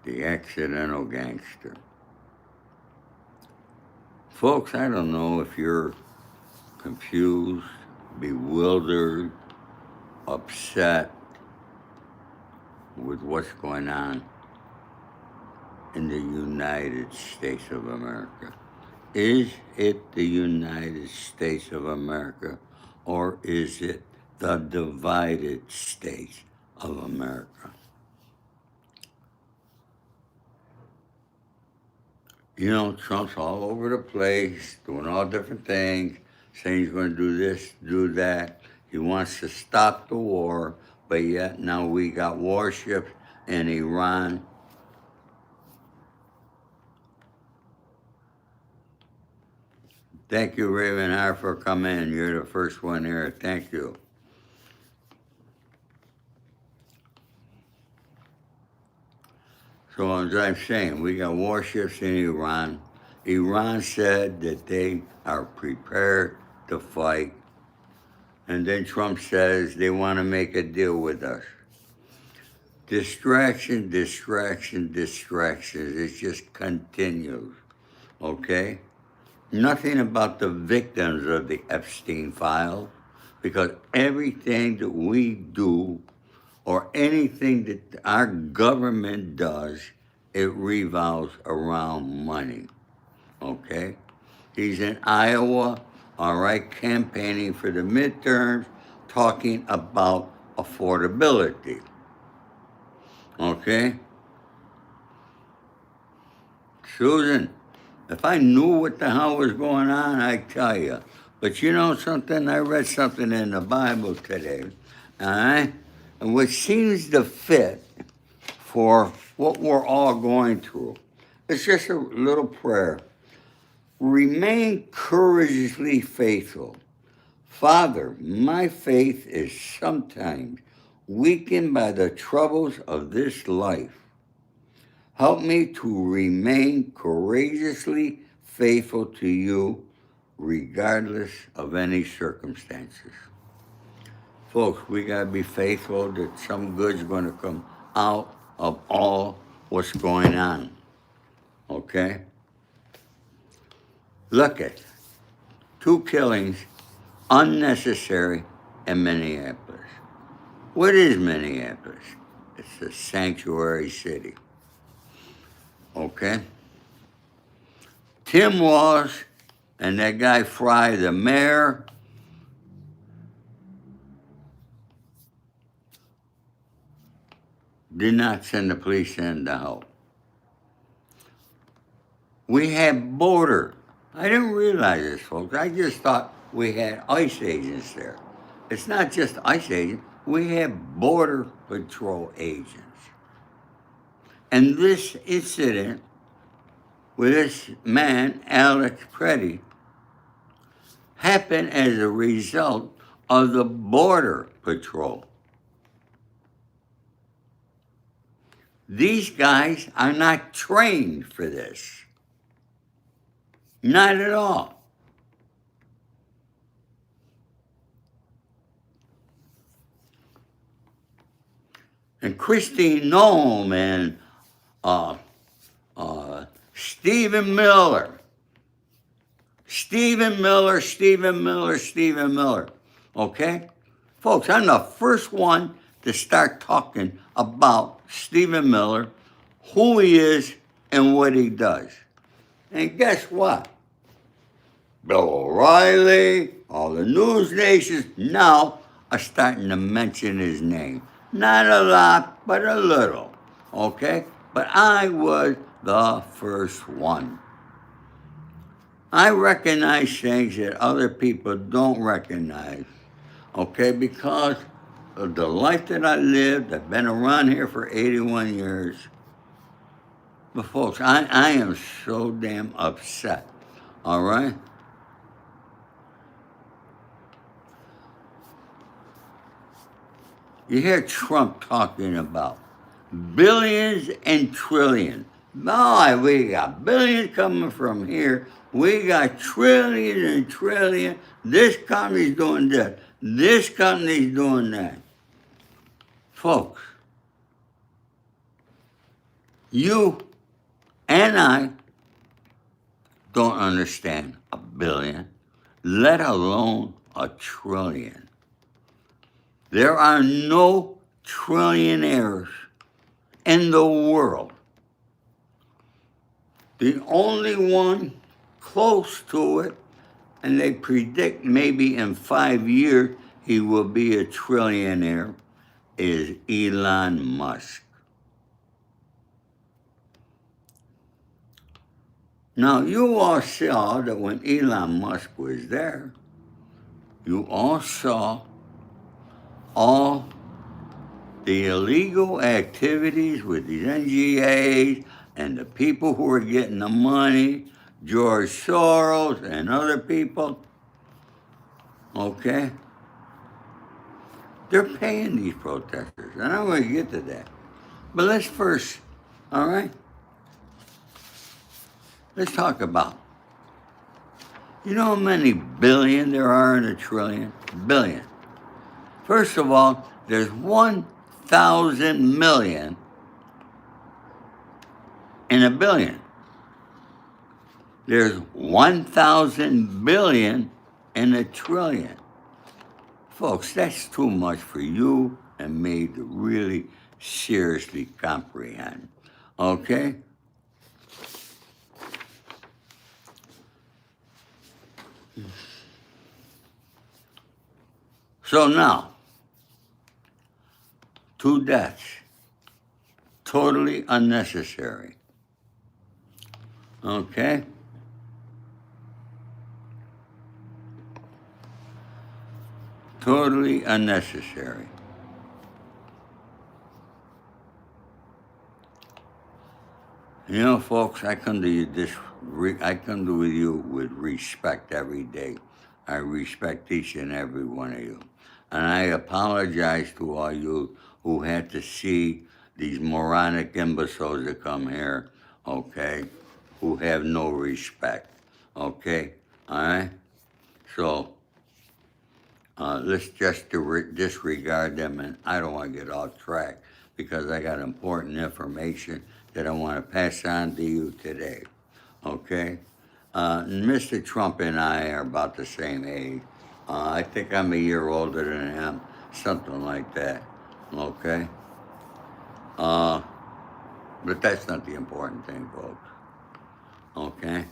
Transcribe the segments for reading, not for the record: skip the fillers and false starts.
the accidental gangster. Folks, I don't know if you're confused, bewildered, upset with what's going on in the United States of America. Is it the United States of America, or is it the divided states of America? You know, Trump's all over the place, doing all different things, saying he's going to do this, do that. He wants to stop the war, but yet now we got warships in Iran. Thank you, Ravenheart, for coming in. You're the first one here. Thank you. So as I'm saying, we got warships in Iran. Iran said that they are prepared to fight. And then Trump says they want to make a deal with us. Distraction, distraction, distractions. It just continues, okay? Nothing about the victims of the Epstein files, because everything that we do or anything that our government does, it revolves around money, okay? He's in Iowa, all right, campaigning for the midterms, talking about affordability, okay? Susan, if I knew what the hell was going on, I'd tell you. But you know something? I read something in the Bible today, all right? And which seems to fit for what we're all going through. It's just a little prayer. Remain courageously faithful. Father, my faith is sometimes weakened by the troubles of this life. Help me to remain courageously faithful to you regardless of any circumstances. Folks, we got to be faithful that some good's going to come out of all what's going on. Okay? Look at 2 killings, unnecessary, in Minneapolis. What is Minneapolis? It's a sanctuary city. Okay? Tim Walsh and that guy Fry, the mayor, did not send the police in to help. We had border. I didn't realize this, folks. I just thought we had ICE agents there. It's not just ICE agents. We have Border Patrol agents. And this incident with this man, Alex Preddy, happened as a result of the Border Patrol. These guys are not trained for this. Not at all. And Christine Noem and Stephen Miller. Stephen Miller. Okay? Folks, I'm the first one to start talking about Stephen Miller, who he is, and what he does. And guess what? Bill O'Reilly, all the news nations now are starting to mention his name. Not a lot, but a little, okay? But I was the first one. I recognize things that other people don't recognize, okay? Because of the life that I lived. I've been around here for 81 years. But folks, I am so damn upset, all right? You hear Trump talking about billions and trillions. No, we got billions coming from here. We got trillions and trillions. This company's doing this. This company's doing that. Folks, You and I don't understand a billion, let alone a trillion. There are no trillionaires in the world. The only one close to it, and they predict maybe in 5 years he will be a trillionaire, is Elon Musk. Now, you all saw that when Elon Musk was there, you all saw all the illegal activities with these NGAs and the people who are getting the money, George Soros and other people, okay? They're paying these protesters, and I'm going to get to that. But let's first, all right? Let's talk about, you know how many billion there are in a trillion? Billion. First of all, there's 1,000 million in a billion. There's 1,000 billion in a trillion. Folks, that's too much for you and me to really seriously comprehend. Okay? So now, 2 deaths. Totally unnecessary. Okay? Totally unnecessary. You know, folks, I come to you with you with respect every day. I respect each and every one of you. And I apologize to all you who had to see these moronic imbeciles that come here, okay, who have no respect, okay, all right? So let's just disregard them, and I don't want to get off track because I got important information that I want to pass on to you today, okay? Mr. Trump and I are about the same age. I think I'm a year older than him, something like that, okay? But that's not the important thing, folks, okay?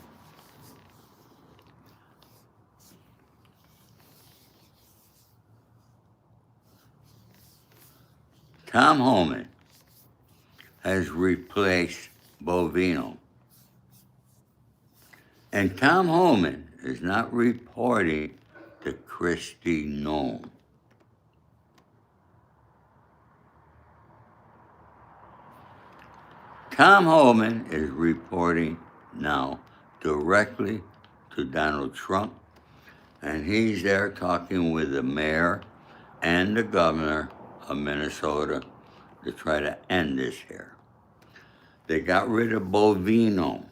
Tom Homan has replaced Bovino. And Tom Homan is not reporting to Christy Nome. Tom Homan is reporting now directly to Donald Trump, and he's there talking with the mayor and the governor of Minnesota to try to end this here. They got rid of Bovino.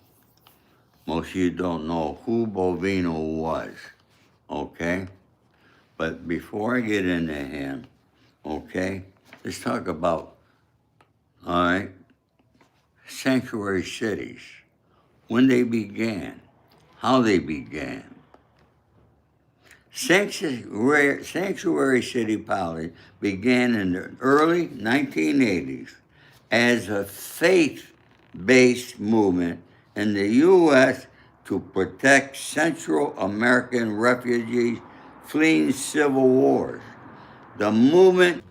Most of you don't know who Bovino was, okay? But before I get into him, okay, let's talk about, all right, sanctuary cities, when they began, how they began. Sanctuary city policy began in the early 1980s as a faith-based movement in the U.S. to protect Central American refugees fleeing civil wars. The movement,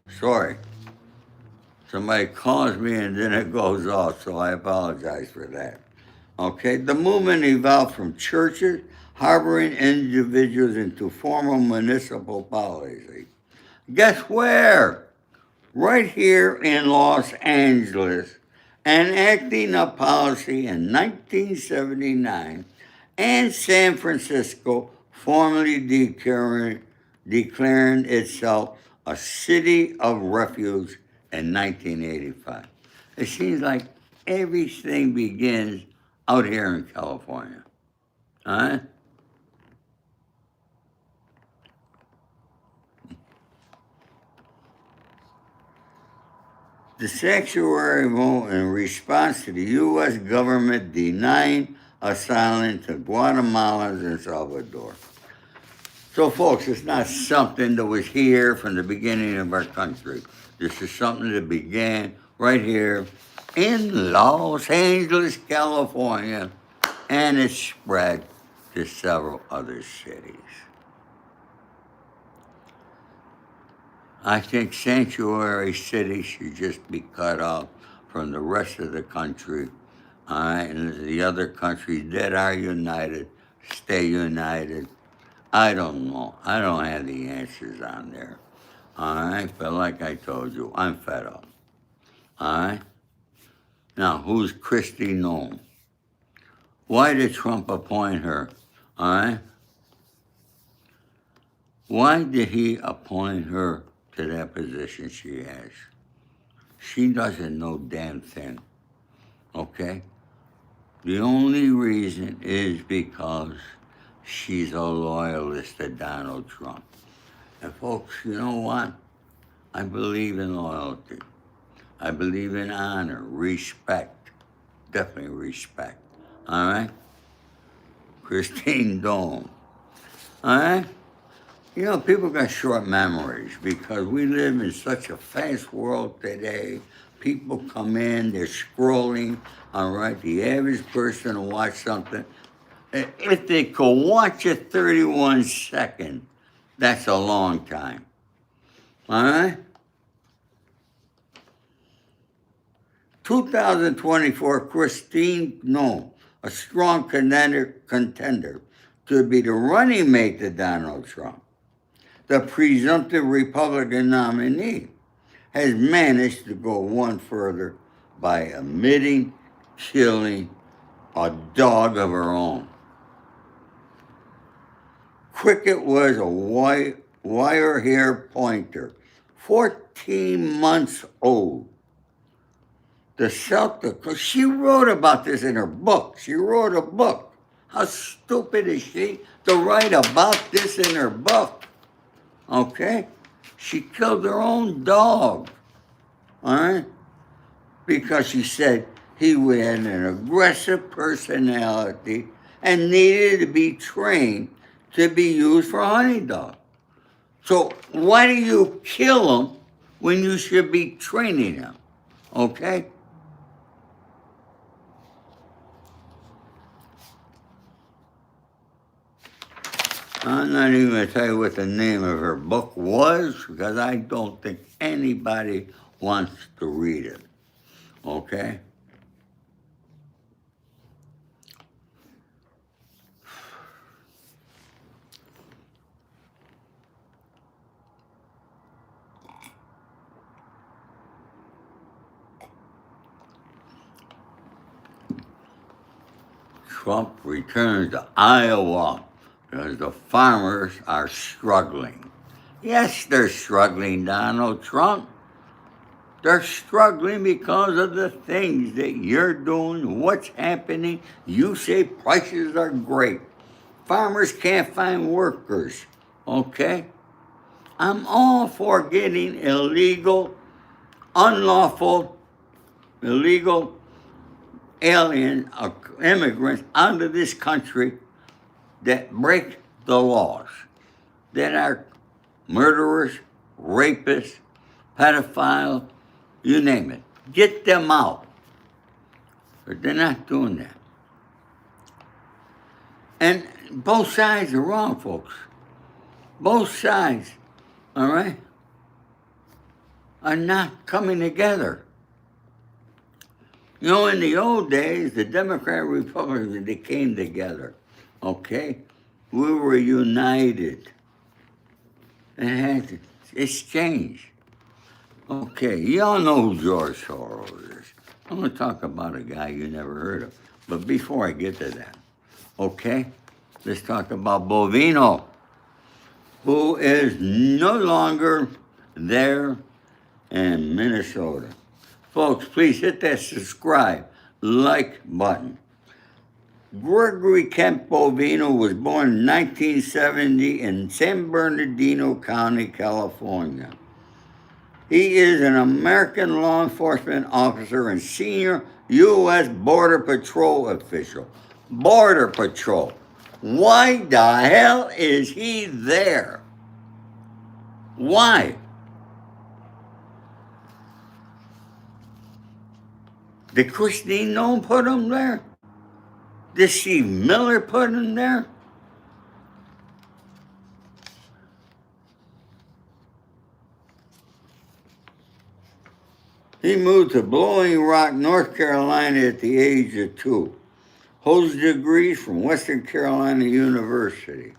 somebody calls me and then it goes off, so I apologize for that. Okay, the movement evolved from churches harboring individuals into formal municipal policy. Guess where? Right here in Los Angeles, enacting a policy in 1979, and San Francisco formally declaring itself a city of refuge in 1985. It seems like everything begins out here in California. Huh? The sanctuary vote in response to the U.S. government denying asylum to Guatemalans and Salvador. So, folks, it's not something that was here from the beginning of our country. This is something that began right here in Los Angeles, California, and it spread to several other cities. I think sanctuary cities should just be cut off from the rest of the country. All right, and the other countries that are united, stay united. I don't know. I don't have the answers on there. All right, but like I told you, I'm fed up. All right. Now, who's Christy Nome? Why did Trump appoint her? All right. Why did he appoint her to that position she has? She doesn't know damn thing. Okay? The only reason is because she's a loyalist to Donald Trump. And folks, you know what? I believe in loyalty. I believe in honor, respect. Definitely respect. All right? Christine Dome. All right? You know, people got short memories because we live in such a fast world today. People come in, they're scrolling, all right? The average person will watch something. If they could watch it 31 seconds, that's a long time. All right? 2024, Christine Nome, a strong contender to be the running mate to Donald Trump. The presumptive Republican nominee has managed to go one further by admitting killing a dog of her own. Cricket was a wire hair pointer, 14 months old. The Celtic, she wrote about this in her book. She wrote a book. How stupid is she to write about this in her book? Okay? She killed her own dog. All right? Because she said he had an aggressive personality and needed to be trained to be used for a honey dog. So why do you kill him when you should be training him? Okay? I'm not even going to tell you what the name of her book was because I don't think anybody wants to read it. Okay? Trump returns to Iowa because the farmers are struggling. Yes, they're struggling, Donald Trump. They're struggling because of the things that you're doing, what's happening. You say prices are great. Farmers can't find workers, okay? I'm all for getting illegal, unlawful, illegal alien immigrants out of this country that break the laws, that are murderers, rapists, pedophiles, you name it. Get them out. But they're not doing that. And both sides are wrong, folks. Both sides, all right, are not coming together. You know, in the old days, the Democrat and Republicans, they came together, okay? We were united. It's changed. Okay, y'all know who George Soros is. I'm going to talk about a guy you never heard of. But before I get to that, okay, let's talk about Bovino, who is no longer there in Minnesota. Folks, please hit that subscribe, like button. Gregory Kemp Bovino was born in 1970 in San Bernardino County, California. He is an American law enforcement officer and senior U.S. Border Patrol official. Border Patrol. Why the hell is he there? Why? Did Christine Nome put him there? Did Steve Miller put him there? He moved to Blowing Rock, North Carolina at the age of 2. Holds degrees from Western Carolina University.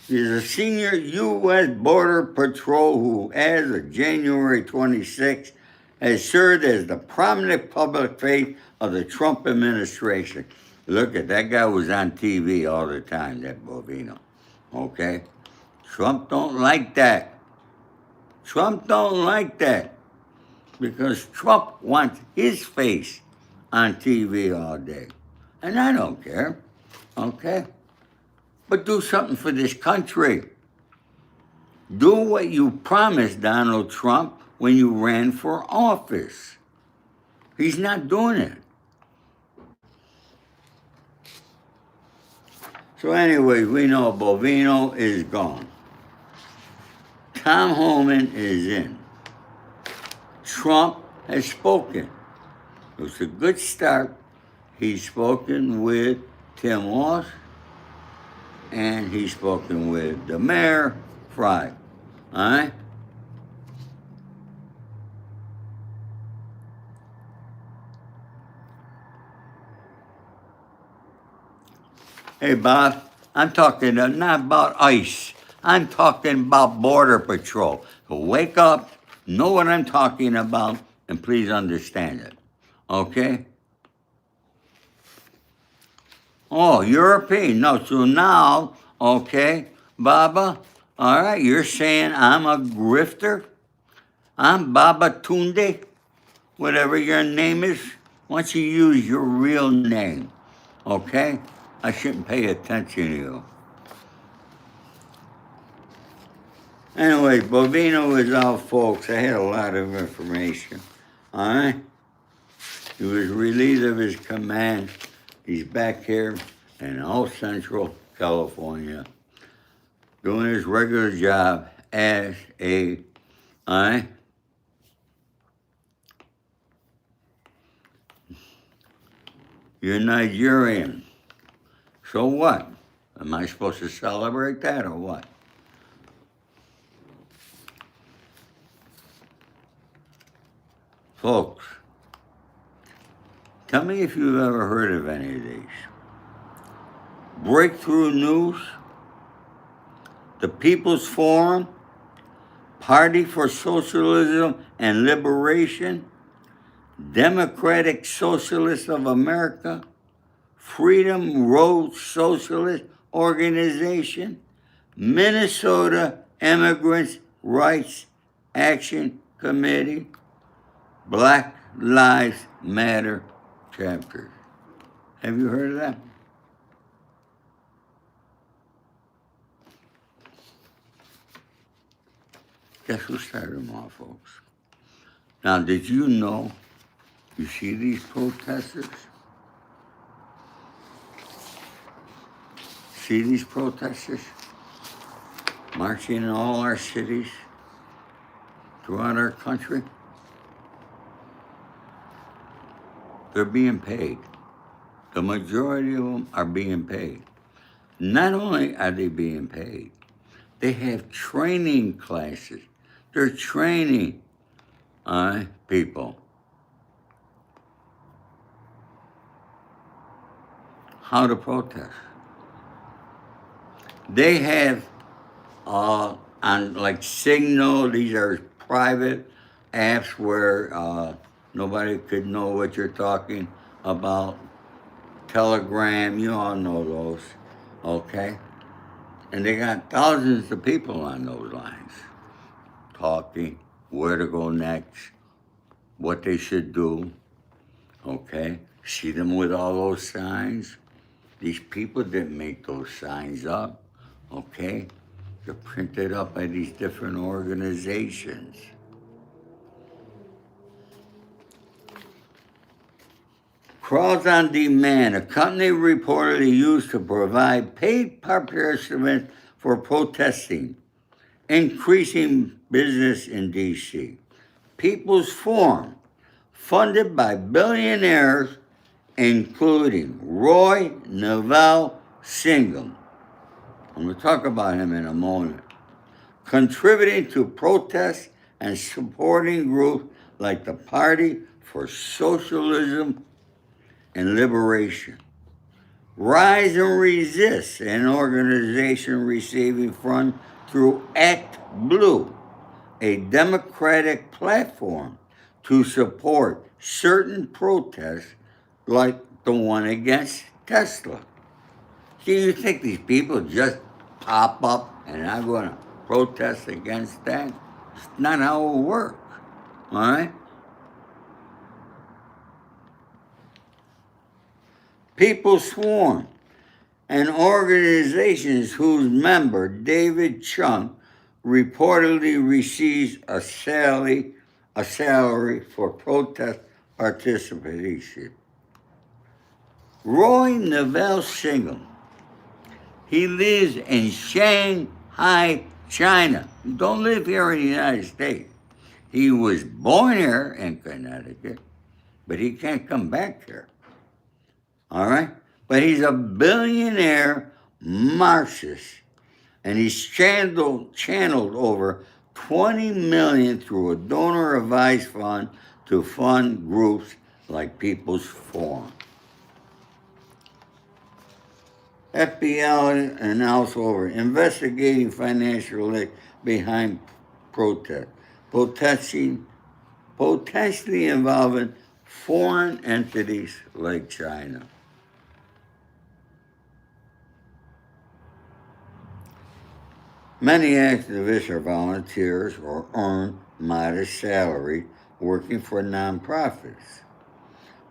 He's a senior U.S. Border Patrol who, as of January 26, has served as the prominent public face of the Trump administration. Look at that guy was on TV all the time, that Bovino. Okay? Trump don't like that. Trump don't like that. Because Trump wants his face on TV all day. And I don't care. Okay? But do something for this country. Do what you promised Donald Trump when you ran for office. He's not doing it. So anyway, we know Bovino is gone. Tom Homan is in. Trump has spoken. It was a good start. He's spoken with Tim Walsh, and he's spoken with the mayor, Fry. All right? Hey, Bob, I'm talking not about ICE. I'm talking about Border Patrol. So wake up, know what I'm talking about, and please understand it. Okay? Oh, European. No, so now, okay, Baba, all right, you're saying I'm a grifter? I'm Baba Tunde, whatever your name is. Why don't you use your real name, okay? I shouldn't pay attention to you. Anyway, Bovino is out, folks. I had a lot of information, all right? He was relieved of his command. He's back here in South Central California doing his regular job as a, you're Nigerian. So what? Am I supposed to celebrate that or what? Folks, tell me if you've ever heard of any of these. Breakthrough News, the People's Forum, Party for Socialism and Liberation, Democratic Socialists of America, Freedom Road Socialist Organization, Minnesota Immigrants' Rights Action Committee, Black Lives Matter chapters. Have you heard of that? Guess who started them off, folks? Now, did you know, you see these protesters? See these protesters marching in all our cities throughout our country? They're being paid. The majority of them are being paid. Not only are they being paid, they have training classes. They're training people how to protest. They have on like Signal, these are private apps where nobody could know what you're talking about. Telegram, you all know those, okay? And they got thousands of people on those lines talking, where to go next, what they should do, okay? See them with all those signs. These people didn't make those signs up, okay? They're printed up by these different organizations. Crowds on Demand, a company reportedly used to provide paid participants for protesting, increasing business in D.C. People's Forum, funded by billionaires, including Roy Neville Singham. I'm going to talk about him in a moment. Contributing to protests and supporting groups like the Party for Socialism and Liberation. Rise and Resist, an organization receiving funds through Act Blue, a democratic platform to support certain protests like the one against Tesla. See, you think these people just pop up and are going to protest against that? It's not how it works, all right? People Swarm, an organization whose member, David Chung, reportedly receives a salary for protest participation. Roy Neville Singham, he lives in Shanghai, China. He don't live here in the United States. He was born here in Connecticut, but he can't come back here. All right? But he's a billionaire Marxist, and he's channeled over $20 million through a donor-advised fund to fund groups like People's Forum. FBI announced over investigating financial link behind protest, potentially involving foreign entities like China. Many activists are volunteers or earn modest salary working for nonprofits,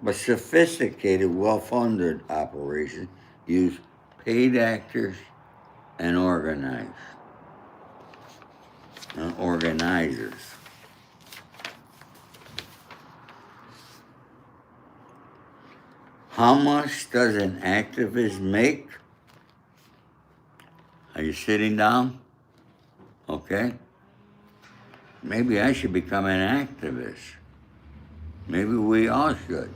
but sophisticated, well-funded operations use paid actors and organizers. How much does an activist make? Are you sitting down? Okay. Maybe I should become an activist. Maybe we all should.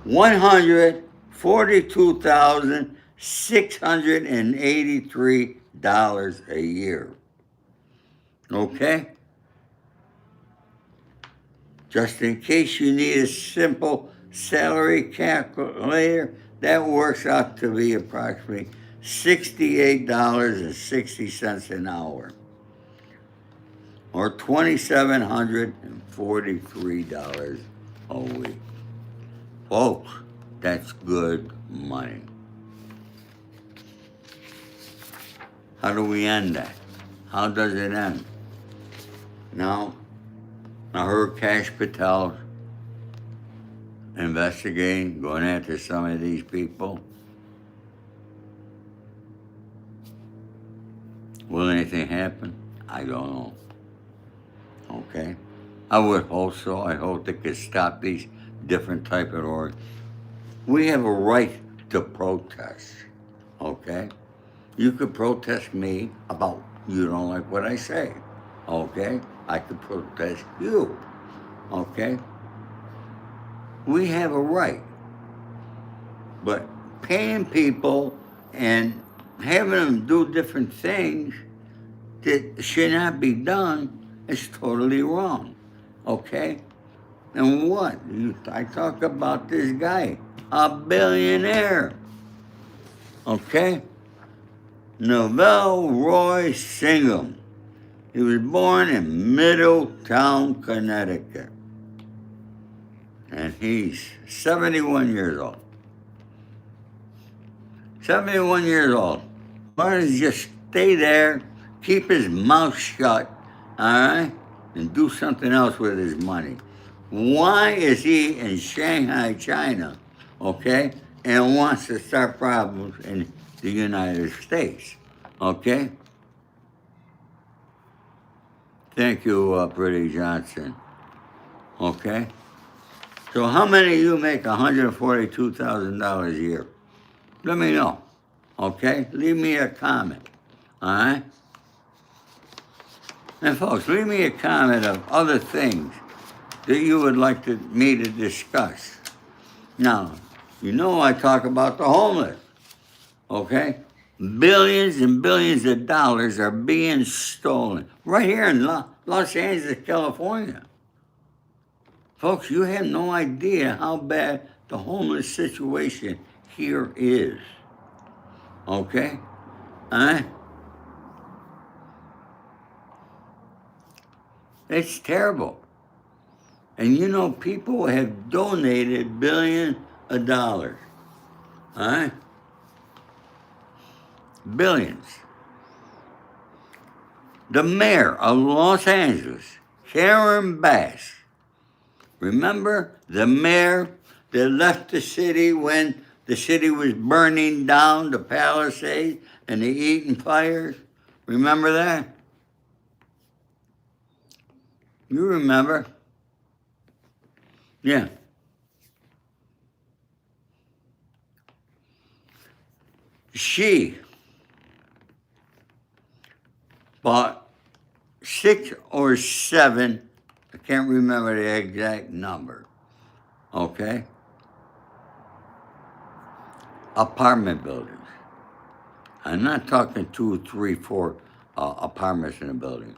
$142,683 a year. Okay? Just in case you need a simple salary calculator, that works out to be approximately $68.60 an hour, or $2,743 a week. Folks, that's good money. How do we end that? How does it end? Now, I heard Cash Patel investigating, going after some of these people. Will anything happen? I don't know. Okay? I would hope so. I hope they could stop these different type of org. We have a right to protest. Okay? You could protest me about you don't like what I say. Okay? I could protest you. Okay? We have a right. But paying people and having them do different things that should not be done is totally wrong. Okay? And what? I talk about this guy, a billionaire. Okay? Neville Roy Singham. He was born in Middletown, Connecticut. And he's 71 years old. 71 years old. Why don't he just stay there, keep his mouth shut, all right, and do something else with his money? Why is he in Shanghai, China, okay, and wants to start problems in the United States, okay? Thank you, Pretty Johnson, okay? So how many of you make $142,000 a year? Let me know, okay? Leave me a comment, all right? And folks, leave me a comment of other things that you would like me to discuss. Now, you know I talk about the homeless, okay? Billions and billions of dollars are being stolen right here in Los Angeles, California. Folks, you have no idea how bad the homeless situation here is, okay? It's terrible. And you know, people have donated billions of dollars, all right? Billions. The mayor of Los Angeles, Karen Bass, remember the mayor that left the city when the city was burning down, the Palisades and the Eaton fires? Remember that? You remember? Yeah. She bought 6 or 7, I can't remember the exact number, okay? Apartment buildings. I'm not talking 2, 3, 4 apartments in a building.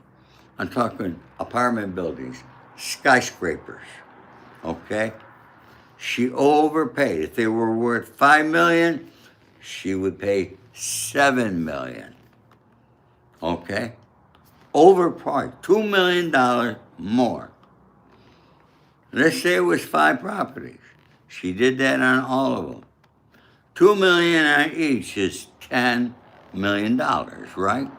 I'm talking apartment buildings, skyscrapers, okay? She overpaid. If they were worth $5 million, she would pay $7 million, okay? Overpriced, $2 million more. Let's say it was 5 properties. She did that on all of them. $2 million on each is $10 million, right?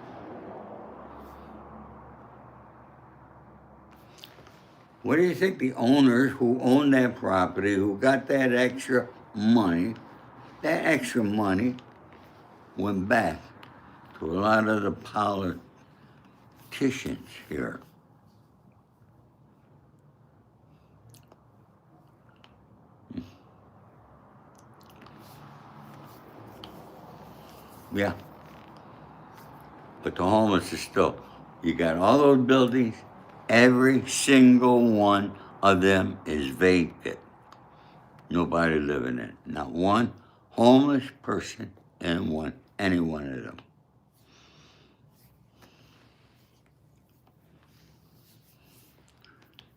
What do you think the owners who owned that property, who got that extra money went back to a lot of the politicians here. Yeah. But the homeless is still, you got all those buildings, every single one of them is vacant. Nobody living in it. Not one homeless person in any one of them.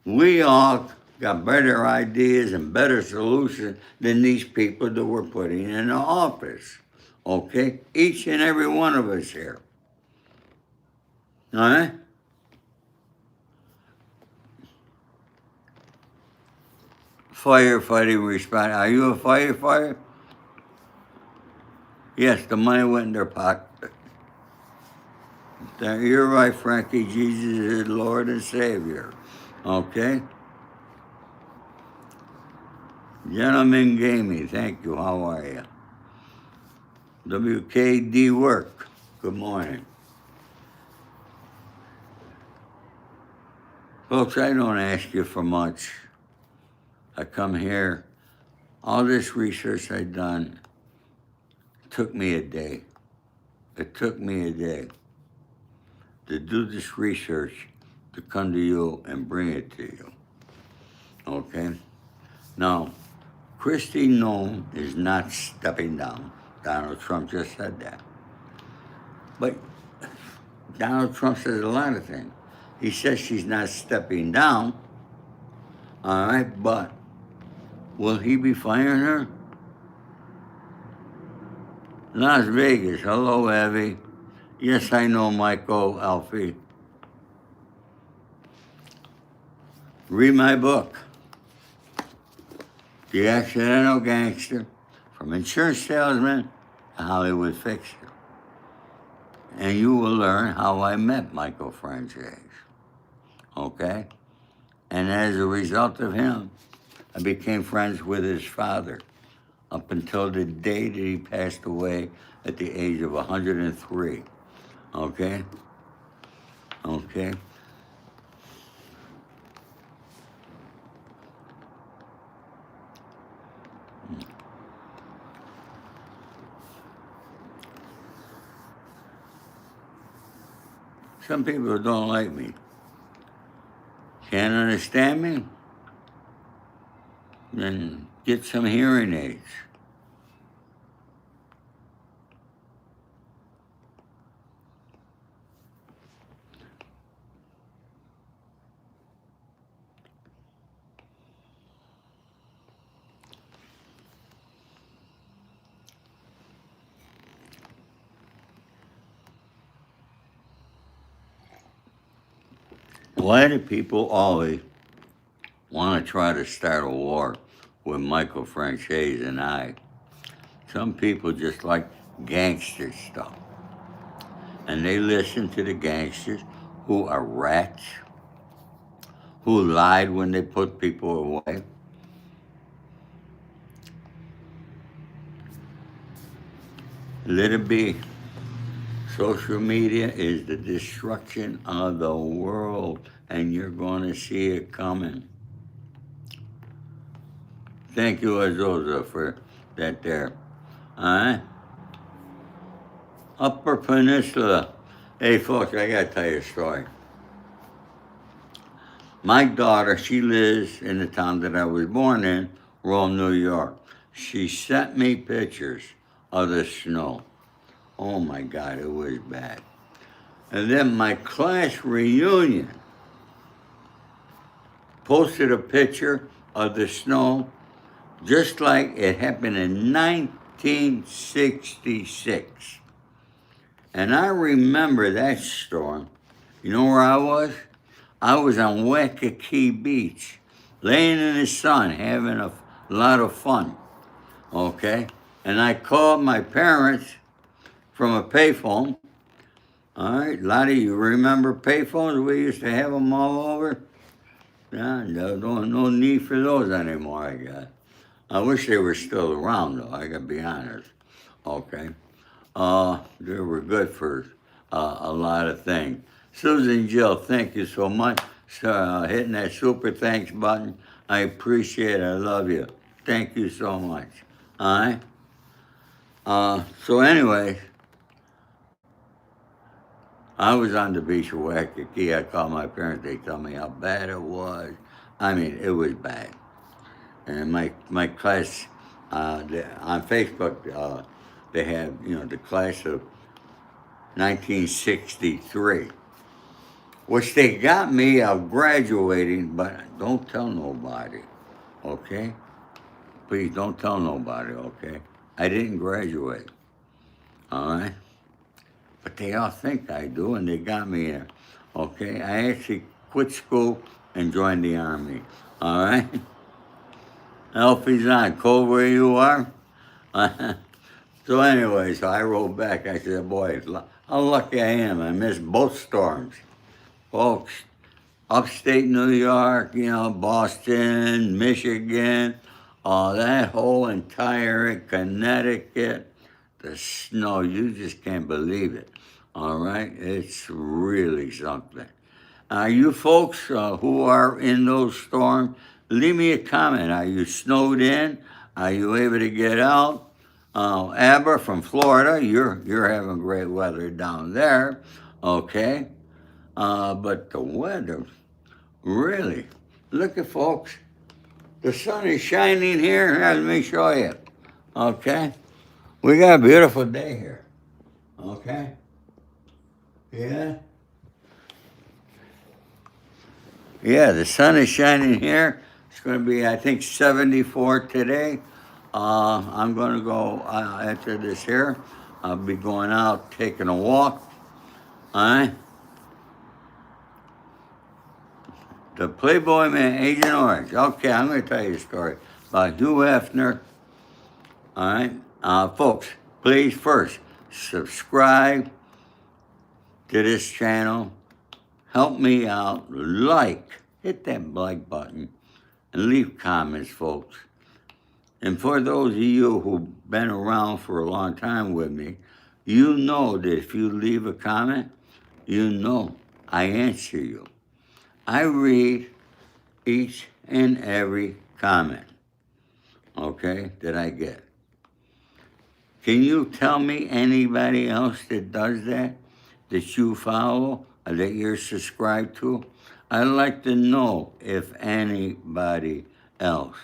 We all got better ideas and better solutions than these people that we're putting in the office. Okay? Each and every one of us here. All right? Firefighting response. Are you a firefighter? Yes, the money went in their pocket. You're right, Frankie. Jesus is Lord and Savior. Okay? Gentleman Gamey, thank you. How are you? WKD Work, good morning. Folks, I don't ask you for much. I come here, all this research I've done took me a day. It took me a day to do this research, to come to you and bring it to you. Okay? Now, Kristi Noem is not stepping down. Donald Trump just said that. But Donald Trump says a lot of things. He says she's not stepping down, all right, but will he be firing her? Las Vegas, hello, Abby. Yes, I know, Michael, Alfie. Read my book, The Accidental Gangster, From Insurance Salesman to Hollywood Fixer. And you will learn how I met Michael Franchise, okay? And as a result of him, I became friends with his father up until the day that he passed away at the age of 103, okay? Okay? some people don't like me. Can't understand me? Then get some hearing aids. Why do people always want to try to start a war with Michael Franchese and I? Some people just like gangster stuff. And they listen to the gangsters who are rats, who lied when they put people away. Let it be. Social media is the destruction of the world, and you're going to see it coming. Thank you, Azosa, for that there. Upper Peninsula. Hey, folks, I got to tell you a story. My daughter, she lives in the town that I was born in, Rome, New York. She sent me pictures of the snow. Oh my God, it was bad. And then my class reunion posted a picture of the snow just like it happened in 1966. And I remember that storm. You know where I was? I was on Waikiki Beach, laying in the sun, having a lot of fun, okay? And I called my parents from a payphone. All right, a lot of you remember payphones? We used to have them all over. Yeah, no need for those anymore, I guess. I wish they were still around, though, I gotta be honest, okay? They were good for a lot of things. Susan Jill, thank you so much for hitting that super thanks button. I appreciate it. I love you. Thank you so much. All right? So anyway, I was on the beach of Waikiki. I called my parents. They told me how bad it was. I mean, it was bad. And my class, on Facebook, they have, the class of 1963, which they got me out graduating, but don't tell nobody, okay? Please don't tell nobody, okay? I didn't graduate, all right? But they all think I do, and they got me here, okay? I actually quit school and joined the Army, all right? Alfie's on, cold where you are? So anyway, so I wrote back. I said, boy, how lucky I am. I missed both storms. Folks, upstate New York, Boston, Michigan, that whole entire Connecticut, the snow, you just can't believe it. All right? It's really something. You folks who are in those storms, leave me a comment. Are you snowed in? Are you able to get out? Aber from Florida, you're having great weather down there, okay? But the weather, really, look at folks, the sun is shining here. Here, let me show you, okay? We got a beautiful day here, okay? Yeah? Yeah, the sun is shining here. It's going to be, I think, 74 today. I'm going to go after this here. I'll be going out taking a walk. All right? The Playboy Man, Agent Orange. Okay, I'm going to tell you a story about Hugh Hefner. All right? Folks, please first subscribe to this channel. Help me out. Hit that like button and leave comments, folks. And for those of you who've been around for a long time with me, you know that if you leave a comment, you know I answer you. I read each and every comment, okay, that I get. Can you tell me anybody else that does that you follow? that you're subscribed to? I'd like to know if anybody else.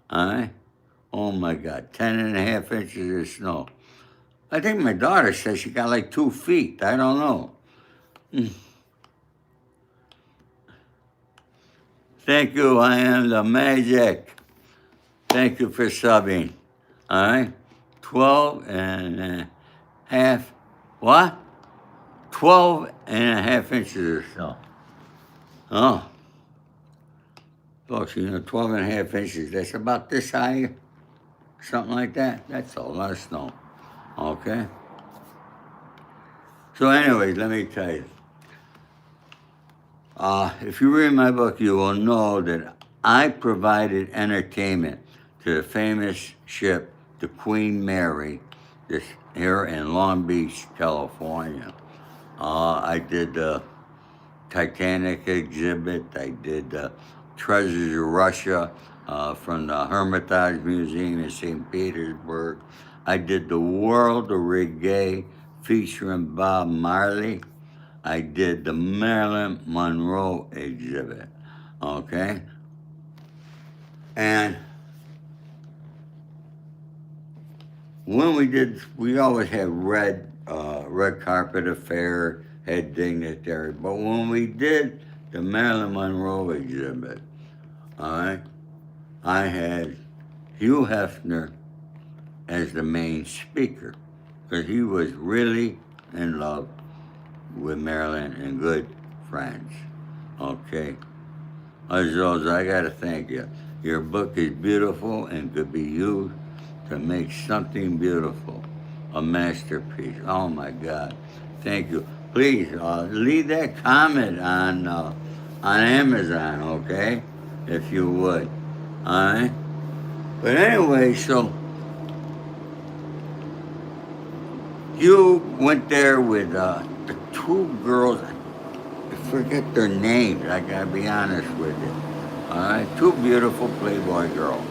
All right? Oh my God, 10.5 inches of snow. I think my daughter says she got like 2 feet. I don't know. Thank you, I am the magic. Thank you for subbing. All right? 12.5, what? 12.5 inches or so. Oh, folks, 12.5 inches, that's about this high, something like that. That's a lot of snow, okay? So anyways, let me tell you. If you read my book, you will know that I provided entertainment to the famous ship, the Queen Mary, this here in Long Beach, California. I did the Titanic exhibit. I did Treasures of Russia from the Hermitage Museum in St. Petersburg. I did the World of Reggae featuring Bob Marley. I did the Marilyn Monroe exhibit, okay? And when we always had red carpet affair, had dignitary. But when we did the Marilyn Monroe exhibit, all right, I had Hugh Hefner as the main speaker because he was really in love with Marilyn and good friends. Okay. Azos, I gotta thank you. Your book is beautiful and could be used to make something beautiful, a masterpiece. Oh my God, thank you. Please leave that comment on Amazon, okay, if you would. All right. But anyway, so you went there with the 2 girls. I forget their names. I gotta be honest with you. All right, 2 beautiful Playboy girls,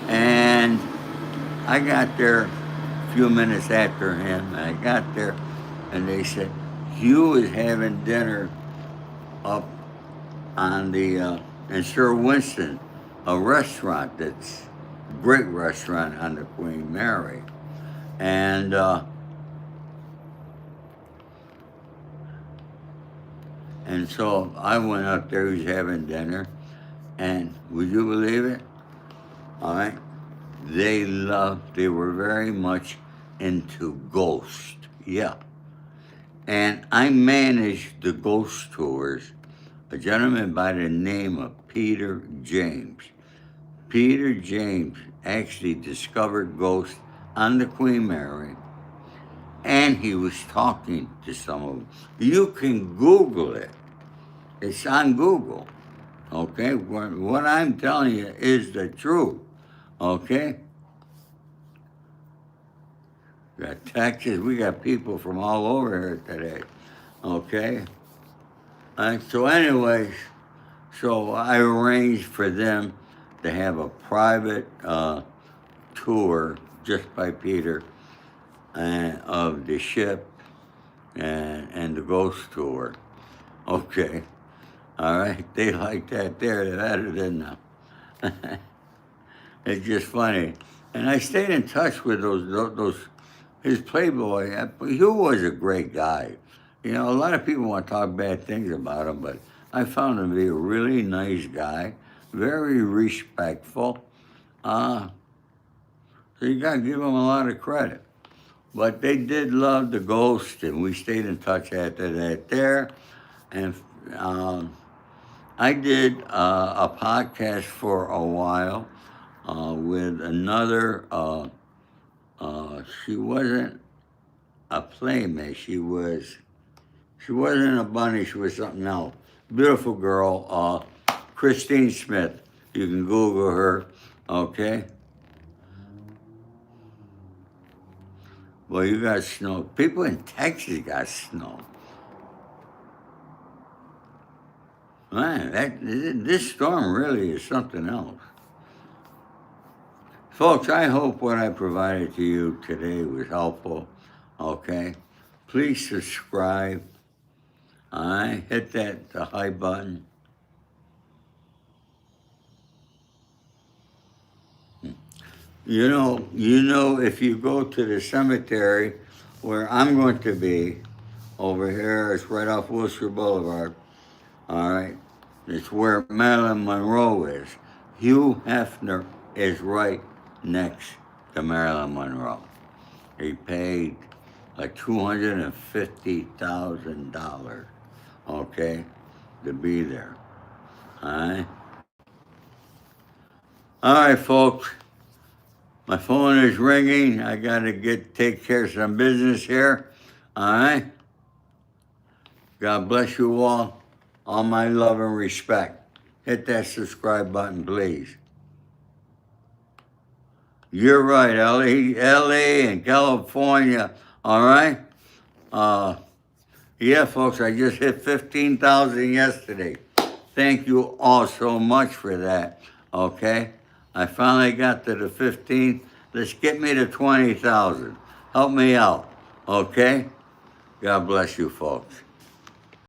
and I got there a few minutes after him. I got there, and they said, Hugh is having dinner up on the, in Sir Winston, a restaurant that's a great restaurant on the Queen Mary. And so I went up there, he was having dinner, and would you believe it? All right. They were very much into ghost, yeah. And I managed the ghost tours, a gentleman by the name of Peter James. Peter James actually discovered ghosts on the Queen Mary, and he was talking to some of them. You can Google it. It's on Google, okay? What I'm telling you is the truth, okay? We got Texas, we got people from all over here today, okay? So anyways, so I arranged for them to have a private tour just by Peter of the ship and the ghost tour, okay? All right, they like that there, they're better than them. It's just funny. And I stayed in touch with those his Playboy. He was a great guy. You know, a lot of people want to talk bad things about him, but I found him to be a really nice guy, very respectful. So you got to give him a lot of credit. But they did love the ghost, and we stayed in touch after that there. And I did a podcast for a while with another, she wasn't a playmate, she wasn't a bunny, she was something else. Beautiful girl, Christine Smith. You can Google her, okay? Well, you got snow. People in Texas got snow. Man, this storm really is something else. Folks, I hope what I provided to you today was helpful, okay? Please subscribe. All right, hit the high button. You know, if you go to the cemetery where I'm going to be, over here, it's right off Worcester Boulevard. All right, it's where Marilyn Monroe is. Hugh Hefner is right next to Marilyn Monroe. He paid like $250,000, okay, to be there. All right. All right, folks. My phone is ringing. I gotta take care of some business here. All right. God bless you all. All my love and respect. Hit that subscribe button, please. You're right, LA and California. All right. Yeah, folks. I just hit 15,000 yesterday. Thank you all so much for that. Okay. I finally got to the 15. Let's get me to 20,000. Help me out. Okay. God bless you, folks.